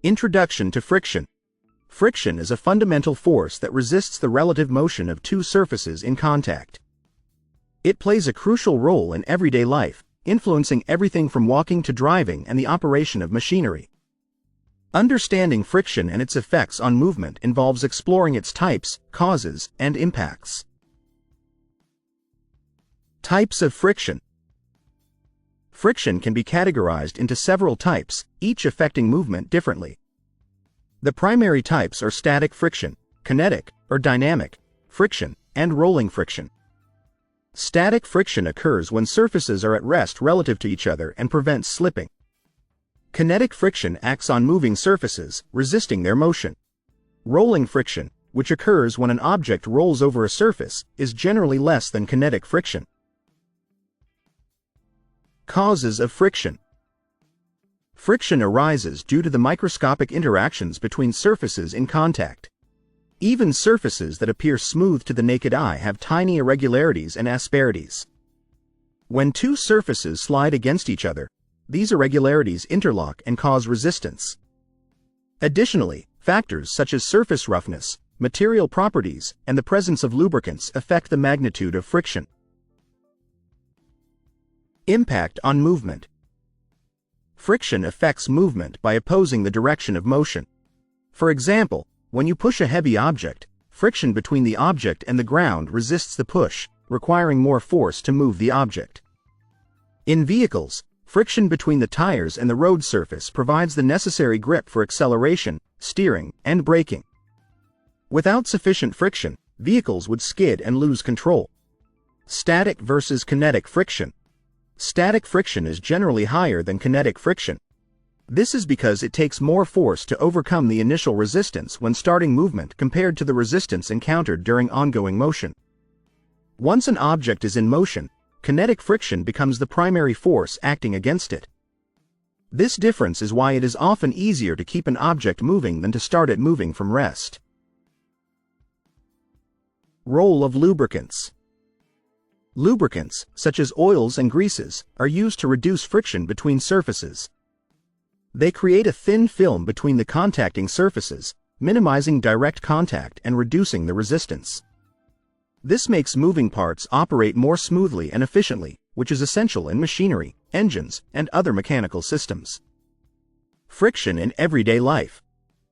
Introduction to friction. Friction is a fundamental force that resists the relative motion of two surfaces in contact. It plays a crucial role in everyday life, influencing everything from walking to driving and the operation of machinery. Understanding friction and its effects on movement involves exploring its types, causes, and impacts. Types of friction. Friction can be categorized into several types, each affecting movement differently. The primary types are static friction, kinetic or dynamic friction, and rolling friction. Static friction occurs when surfaces are at rest relative to each other and prevents slipping. Kinetic friction acts on moving surfaces, resisting their motion. Rolling friction, which occurs when an object rolls over a surface, is generally less than kinetic friction. Causes of friction. Friction arises due to the microscopic interactions between surfaces in contact. Even surfaces that appear smooth to the naked eye have tiny irregularities and asperities. When two surfaces slide against each other, these irregularities interlock and cause resistance. Additionally, factors such as surface roughness, material properties, and the presence of lubricants affect the magnitude of friction. Impact on movement. Friction affects movement by opposing the direction of motion. For example, when you push a heavy object, friction between the object and the ground resists the push, requiring more force to move the object. In vehicles, friction between the tires and the road surface provides the necessary grip for acceleration, steering, and braking. Without sufficient friction, vehicles would skid and lose control. Static versus kinetic friction. Static friction is generally higher than kinetic friction. This is because it takes more force to overcome the initial resistance when starting movement compared to the resistance encountered during ongoing motion. Once an object is in motion, kinetic friction becomes the primary force acting against it. This difference is why it is often easier to keep an object moving than to start it moving from rest. Role of lubricants. Lubricants, such as oils and greases, are used to reduce friction between surfaces. They create a thin film between the contacting surfaces, minimizing direct contact and reducing the resistance. This makes moving parts operate more smoothly and efficiently, which is essential in machinery, engines, and other mechanical systems. Friction in everyday life.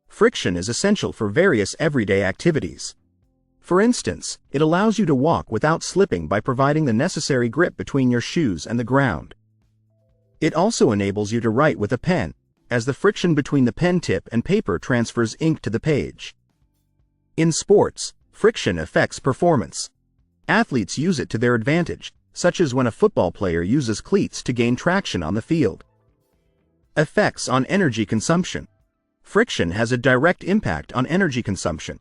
Friction is essential for various everyday activities. For instance, it allows you to walk without slipping by providing the necessary grip between your shoes and the ground. It also enables you to write with a pen, as the friction between the pen tip and paper transfers ink to the page. In sports, friction affects performance. Athletes use it to their advantage, such as when a football player uses cleats to gain traction on the field. Effects on energy consumption. Friction has a direct impact on energy consumption.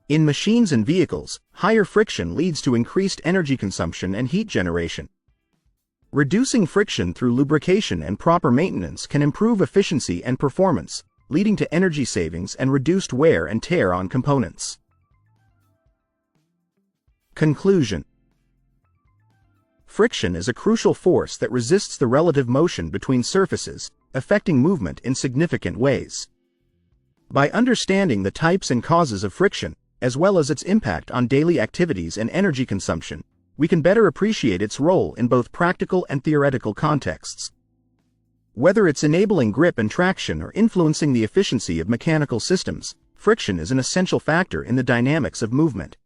In machines and vehicles, higher friction leads to increased energy consumption and heat generation. Reducing friction through lubrication and proper maintenance can improve efficiency and performance, leading to energy savings and reduced wear and tear on components. Conclusion. Friction is a crucial force that resists the relative motion between surfaces, affecting movement in significant ways. By understanding the types and causes of friction, as well as its impact on daily activities and energy consumption, we can better appreciate its role in both practical and theoretical contexts. Whether it's enabling grip and traction or influencing the efficiency of mechanical systems, friction is an essential factor in the dynamics of movement.